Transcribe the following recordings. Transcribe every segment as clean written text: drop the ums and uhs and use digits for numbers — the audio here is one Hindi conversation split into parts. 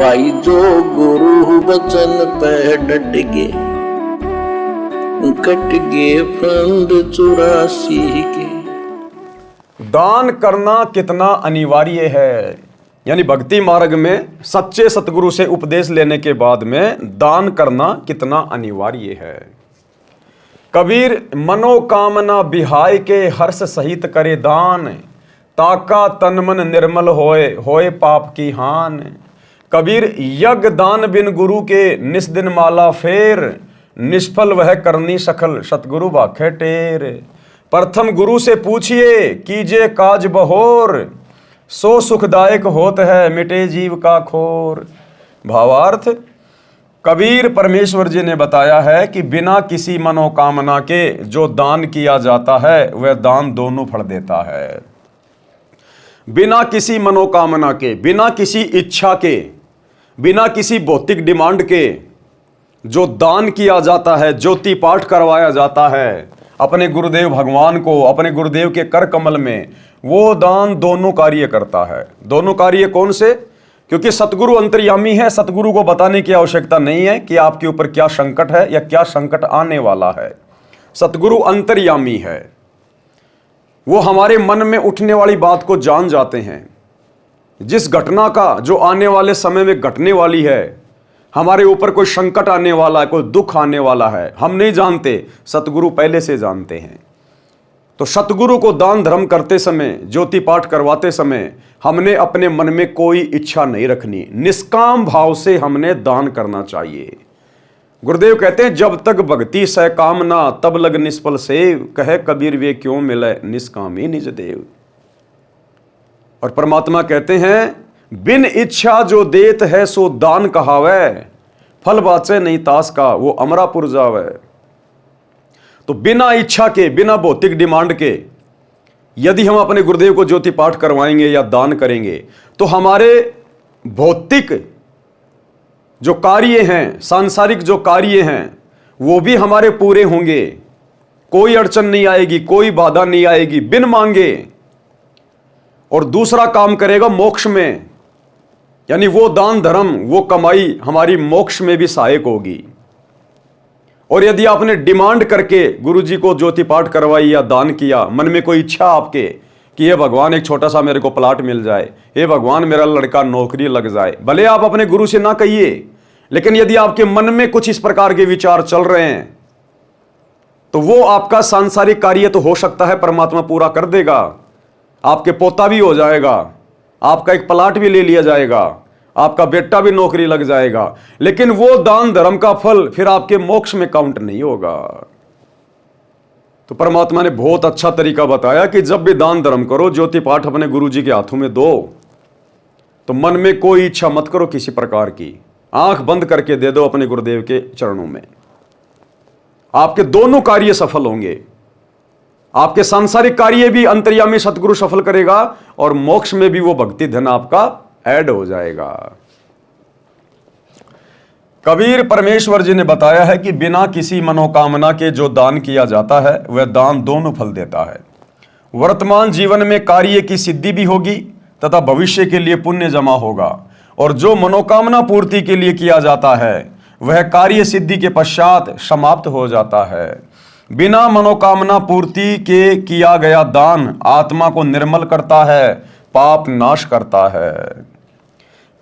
भाई जो गुरु वचन पे डट गए, कट गए फंद 84 के। दान करना कितना अनिवार्य है, यानी भक्ति मार्ग में सच्चे सतगुरु से उपदेश लेने के बाद में दान करना कितना अनिवार्य है। कबीर मनोकामना बिहाय के हर्ष सहित करे दान, ताका तन मन निर्मल होए पाप की हान। कबीर यज्ञ दान बिन गुरु के निस्दिन माला फेर, निष्फल वह करनी सखल सतगुरु भाखे टेर। प्रथम गुरु से पूछिए कीजिए काज बहोर, सो सुखदायक होत है मिटे जीव का खोर। भावार्थ, कबीर परमेश्वर जी ने बताया है कि बिना किसी मनोकामना के जो दान किया जाता है वह दान दोनों फल देता है। बिना किसी मनोकामना के, बिना किसी इच्छा के, बिना किसी भौतिक डिमांड के जो दान किया जाता है, ज्योति पाठ करवाया जाता है अपने गुरुदेव भगवान को, अपने गुरुदेव के कर कमल में, वो दान दोनों कार्य करता है। दोनों कार्य कौन से? क्योंकि सतगुरु अंतर्यामी है, सतगुरु को बताने की आवश्यकता नहीं है कि आपके ऊपर क्या संकट है या क्या संकट आने वाला है। सतगुरु अंतर्यामी है, वो हमारे मन में उठने वाली बात को जान जाते हैं। जिस घटना का जो आने वाले समय में घटने वाली है, हमारे ऊपर कोई संकट आने वाला है, कोई दुख आने वाला है, हम नहीं जानते, सतगुरु पहले से जानते हैं। तो सतगुरु को दान धर्म करते समय, ज्योति पाठ करवाते समय हमने अपने मन में कोई इच्छा नहीं रखनी, निष्काम भाव से हमने दान करना चाहिए। गुरुदेव कहते हैं जब तक भक्ति सह कामना तब लग निष्फल सेव, कहे कबीर वे क्यों मिले निष्कामी निज देव। और परमात्मा कहते हैं बिन इच्छा जो देत है सो दान कहावे, फल बाचे नहीं तास का वो अमरापुर जावे। तो बिना इच्छा के, बिना भौतिक डिमांड के यदि हम अपने गुरुदेव को ज्योति पाठ करवाएंगे या दान करेंगे तो हमारे भौतिक जो कार्य हैं, सांसारिक जो कार्य हैं, वो भी हमारे पूरे होंगे। कोई अड़चन नहीं आएगी, कोई बाधा नहीं आएगी बिन मांगे। और दूसरा काम करेगा मोक्ष में, यानी वो दान धर्म, वो कमाई हमारी मोक्ष में भी सहायक होगी। और यदि आपने डिमांड करके गुरुजी को ज्योति पाठ करवाई या दान किया, मन में कोई इच्छा आपके कि ये भगवान एक छोटा सा मेरे को प्लाट मिल जाए, ये भगवान मेरा लड़का नौकरी लग जाए, भले आप अपने गुरु से ना कहिए, लेकिन यदि आपके मन में कुछ इस प्रकार के विचार चल रहे हैं तो वो आपका सांसारिक कार्य तो हो सकता है परमात्मा पूरा कर देगा, आपके पोता भी हो जाएगा, आपका एक प्लाट भी ले लिया जाएगा, आपका बेटा भी नौकरी लग जाएगा, लेकिन वो दान धर्म का फल फिर आपके मोक्ष में काउंट नहीं होगा। तो परमात्मा ने बहुत अच्छा तरीका बताया कि जब भी दान धर्म करो, ज्योति पाठ अपने गुरुजी के हाथों में दो, तो मन में कोई इच्छा मत करो किसी प्रकार की, आंख बंद करके दे दो अपने गुरुदेव के चरणों में। आपके दोनों कार्य सफल होंगे, आपके सांसारिक कार्य भी अंतर्यामी सतगुरु सफल करेगा और मोक्ष में भी वो भक्ति धन आपका ऐड हो जाएगा। कबीर परमेश्वर जी ने बताया है कि बिना किसी मनोकामना के जो दान किया जाता है वह दान दोनों फल देता है। वर्तमान जीवन में कार्य की सिद्धि भी होगी तथा भविष्य के लिए पुण्य जमा होगा, और जो मनोकामना पूर्ति के लिए किया जाता है वह कार्य सिद्धि के पश्चात समाप्त हो जाता है। बिना मनोकामना पूर्ति के किया गया दान आत्मा को निर्मल करता है, पाप नाश करता है।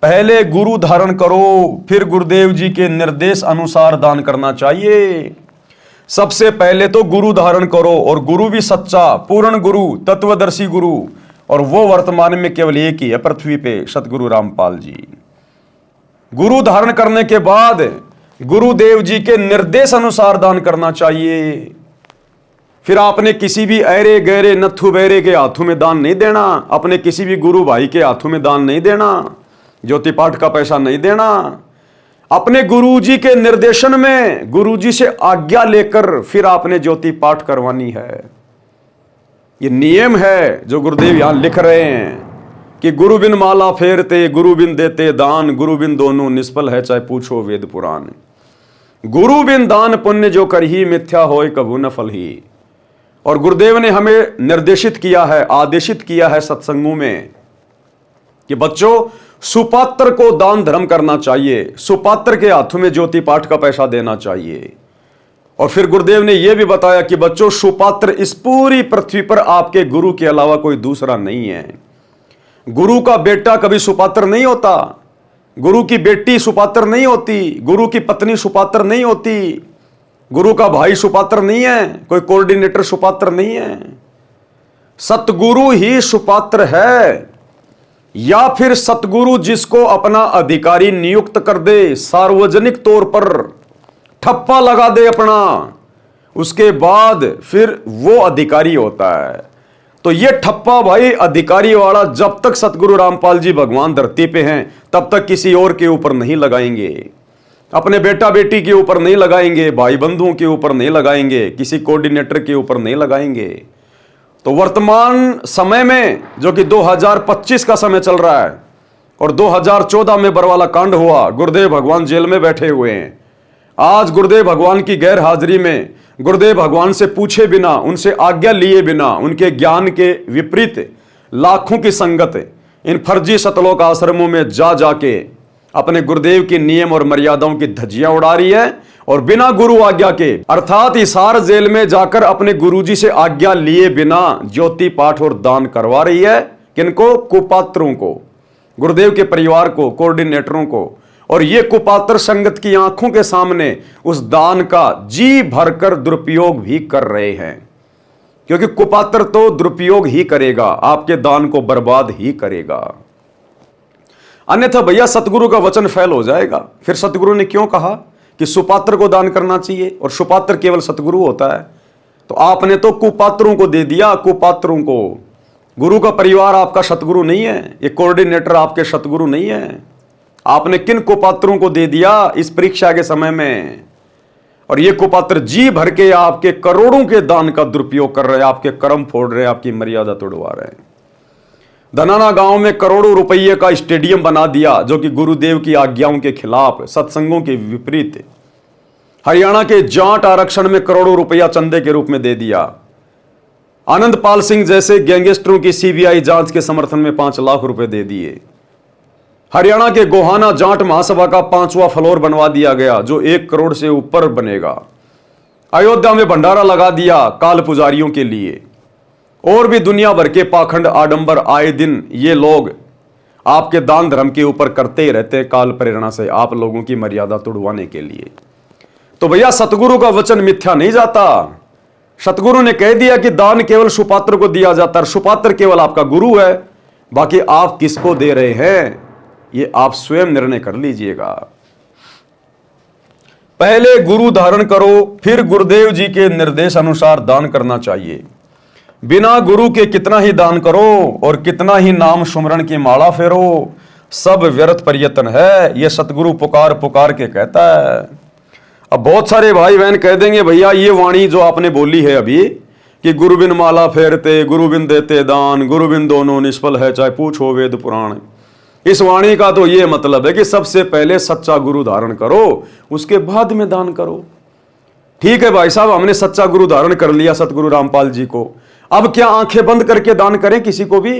पहले गुरु धारण करो, फिर गुरुदेव जी के निर्देश अनुसार दान करना चाहिए। सबसे पहले तो गुरु धारण करो, और गुरु भी सच्चा पूर्ण गुरु, तत्वदर्शी गुरु, और वो वर्तमान में केवल एक ही है पृथ्वी पे, सतगुरु रामपाल जी। गुरु धारण करने के बाद गुरुदेव जी के निर्देश अनुसार दान करना चाहिए। फिर आपने किसी भी ऐरे गहरे नत्थु बैरे के हाथों में दान नहीं देना, अपने किसी भी गुरु भाई के हाथों में दान नहीं देना, ज्योति पाठ का पैसा नहीं देना। अपने गुरुजी के निर्देशन में, गुरुजी से आज्ञा लेकर फिर आपने ज्योति पाठ करवानी है। ये नियम है जो गुरुदेव यहां लिख रहे हैं कि गुरु बिन माला फेरते, गुरु बिन देते दान, गुरु बिन दोनों निष्फल है चाहे पूछो वेद पुराण। गुरु बिन दान पुण्य जो करही, मिथ्या होय कभू न फल ही। और गुरुदेव ने हमें निर्देशित किया है, आदेशित किया है सत्संगों में कि बच्चों सुपात्र को दान धर्म करना चाहिए, सुपात्र के हाथों में ज्योति पाठ का पैसा देना चाहिए। और फिर गुरुदेव ने यह भी बताया कि बच्चों, सुपात्र इस पूरी पृथ्वी पर आपके गुरु के अलावा कोई दूसरा नहीं है। गुरु का बेटा कभी सुपात्र नहीं होता, गुरु की बेटी सुपात्र नहीं होती, गुरु की पत्नी सुपात्र नहीं होती, गुरु का भाई सुपात्र नहीं है, कोई कोऑर्डिनेटर सुपात्र नहीं है। सतगुरु ही सुपात्र है, या फिर सतगुरु जिसको अपना अधिकारी नियुक्त कर दे, सार्वजनिक तौर पर ठप्पा लगा दे अपना, उसके बाद फिर वो अधिकारी होता है। तो ये ठप्पा भाई अधिकारी वाला जब तक सतगुरु रामपाल जी भगवान धरती पे हैं तब तक किसी और के ऊपर नहीं लगाएंगे, अपने बेटा बेटी के ऊपर नहीं लगाएंगे, भाई बंधुओं के ऊपर नहीं लगाएंगे, किसी कोऑर्डिनेटर के ऊपर नहीं लगाएंगे। तो वर्तमान समय में जो कि 2025 का समय चल रहा है और 2014 में बरवाला कांड हुआ, गुरुदेव भगवान जेल में बैठे हुए हैं। आज गुरुदेव भगवान की गैर हाजिरी में, गुरुदेव भगवान से पूछे बिना, उनसे आज्ञा लिए बिना, उनके ज्ञान के विपरीत लाखों की संगत इन फर्जी सतलोक आश्रमों में जा जाके अपने गुरुदेव के नियम और मर्यादाओं की धज्जियां उड़ा रही है और बिना गुरु आज्ञा के, अर्थात हिसार जेल में जाकर अपने गुरुजी से आज्ञा लिए बिना ज्योति पाठ और दान करवा रही है। किनको? कुपात्रों को, गुरुदेव के परिवार को, कोऑर्डिनेटरों को। और ये कुपात्र संगत की आंखों के सामने उस दान का जी भरकर दुरुपयोग भी कर रहे हैं, क्योंकि कुपात्र तो दुरुपयोग ही करेगा, आपके दान को बर्बाद ही करेगा। अन्यथा भैया सतगुरु का वचन फैल हो जाएगा। फिर सतगुरु ने क्यों कहा कि सुपात्र को दान करना चाहिए और सुपात्र केवल सतगुरु होता है? तो आपने तो कुपात्रों को दे दिया, कुपात्रों को। गुरु का परिवार आपका सतगुरु नहीं है, ये कोऑर्डिनेटर आपके सतगुरु नहीं है। आपने किन कुपात्रों को दे दिया इस परीक्षा के समय में? और ये कुपात्र जी भर के आपके करोड़ों के दान का दुरुपयोग कर रहे हैं, आपके कर्म फोड़ रहे हैं, आपकी मर्यादा तोड़वा रहे हैं। धनाना गांव में करोड़ों रुपये का स्टेडियम बना दिया, जो कि गुरुदेव की आज्ञाओं के खिलाफ, सत्संगों के विपरीत। हरियाणा के जाट आरक्षण में करोड़ों रुपया चंदे के रूप में दे दिया। आनंदपाल सिंह जैसे गैंगस्टरों की सीबीआई जांच के समर्थन में 5 लाख रुपए दे दिए। हरियाणा के गोहाना जाट महासभा का 5वां फ्लोर बनवा दिया गया, जो 1 करोड़ से ऊपर बनेगा। अयोध्या में भंडारा लगा दिया काल पुजारियों के लिए। और भी दुनिया भर के पाखंड आडंबर आए दिन ये लोग आपके दान धर्म के ऊपर करते ही रहते, काल प्रेरणा से आप लोगों की मर्यादा तोड़वाने के लिए। तो भैया सतगुरु का वचन मिथ्या नहीं जाता। सतगुरु ने कह दिया कि दान केवल सुपात्र को दिया जाता है, सुपात्र केवल आपका गुरु है, बाकी आप किसको दे रहे हैं ये आप स्वयं निर्णय कर लीजिएगा। पहले गुरु धारण करो, फिर गुरुदेव जी के निर्देश अनुसार दान करना चाहिए। बिना गुरु के कितना ही दान करो और कितना ही नाम सुमरण की माला फेरो, सब व्यर्थ प्रयत्न है, यह सतगुरु पुकार पुकार के कहता है। अब बहुत सारे भाई बहन कह देंगे भैया ये वाणी जो आपने बोली है अभी कि गुरु बिन माला फेरते, गुरु बिन देते दान, गुरु बिन दोनों निष्फल है, चाहे पूछो वेद पुराण। इस वाणी का तो ये मतलब है कि सबसे पहले सच्चा गुरु धारण करो, उसके बाद में दान करो। ठीक है भाई साहब, हमने सच्चा गुरु धारण कर लिया सतगुरु रामपाल जी को, अब क्या आंखें बंद करके दान करें किसी को भी?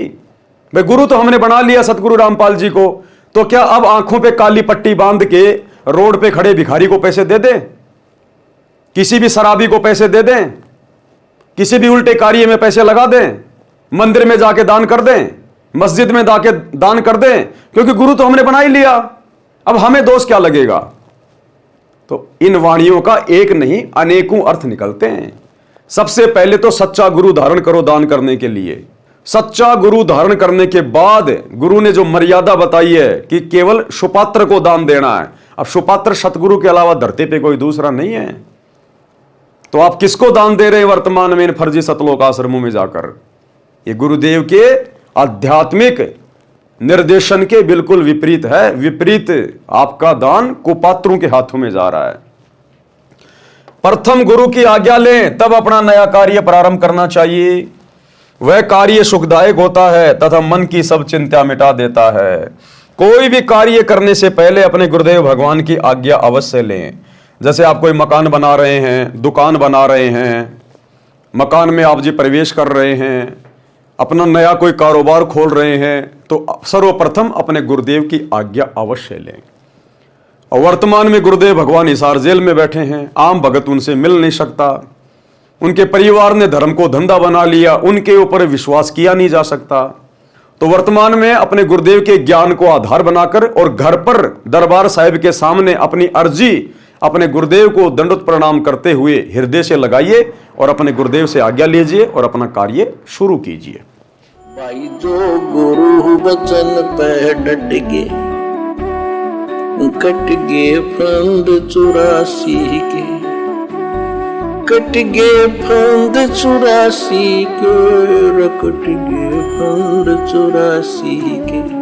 भाई गुरु तो हमने बना लिया सतगुरु रामपाल जी को, तो क्या अब आंखों पे काली पट्टी बांध के रोड पे खड़े भिखारी को पैसे दे दें, किसी भी शराबी को पैसे दे दें, किसी भी उल्टे कार्य में पैसे लगा दें, मंदिर में जाके दान कर दें, मस्जिद में जाके दान कर दें? क्योंकि गुरु तो हमने बना ही लिया, अब हमें दोष क्या लगेगा? तो इन वाणियों का एक नहीं अनेकों अर्थ निकलते हैं। सबसे पहले तो सच्चा गुरु धारण करो दान करने के लिए। सच्चा गुरु धारण करने के बाद गुरु ने जो मर्यादा बताई है कि केवल सुपात्र को दान देना है। अब सुपात्र सतगुरु के अलावा धरती पे कोई दूसरा नहीं है, तो आप किसको दान दे रहे हैं वर्तमान में इन फर्जी सतलोक आश्रमों में जाकर? ये गुरुदेव के आध्यात्मिक निर्देशन के बिल्कुल विपरीत है। विपरीत आपका दान कुपात्रों के हाथों में जा रहा है। प्रथम गुरु की आज्ञा लें, तब अपना नया कार्य प्रारंभ करना चाहिए। वह कार्य सुखदायक होता है तथा मन की सब चिंता मिटा देता है। कोई भी कार्य करने से पहले अपने गुरुदेव भगवान की आज्ञा अवश्य लें। जैसे आप कोई मकान बना रहे हैं, दुकान बना रहे हैं, मकान में आप जी प्रवेश कर रहे हैं, अपना नया कोई कारोबार खोल रहे हैं, तो सर्वप्रथम अपने गुरुदेव की आज्ञा अवश्य लें। और वर्तमान में गुरुदेव भगवान हिसार जेल में बैठे हैं, आम भगत उनसे मिल नहीं सकता, उनके परिवार ने धर्म को धंधा बना लिया, उनके ऊपर विश्वास किया नहीं जा सकता। तो वर्तमान में अपने गुरुदेव के ज्ञान को आधार बनाकर और घर पर दरबार साहिब के सामने अपनी अर्जी अपने गुरुदेव को दंडवत प्रणाम करते हुए हृदय से लगाइए और अपने गुरुदेव से आज्ञा लीजिए और अपना कार्य शुरू कीजिए। भाई जो गुरु बचन पे डट गे, कट गे फंद 84 के, कट गे फंद 84 के, कट गे फंद 84 के।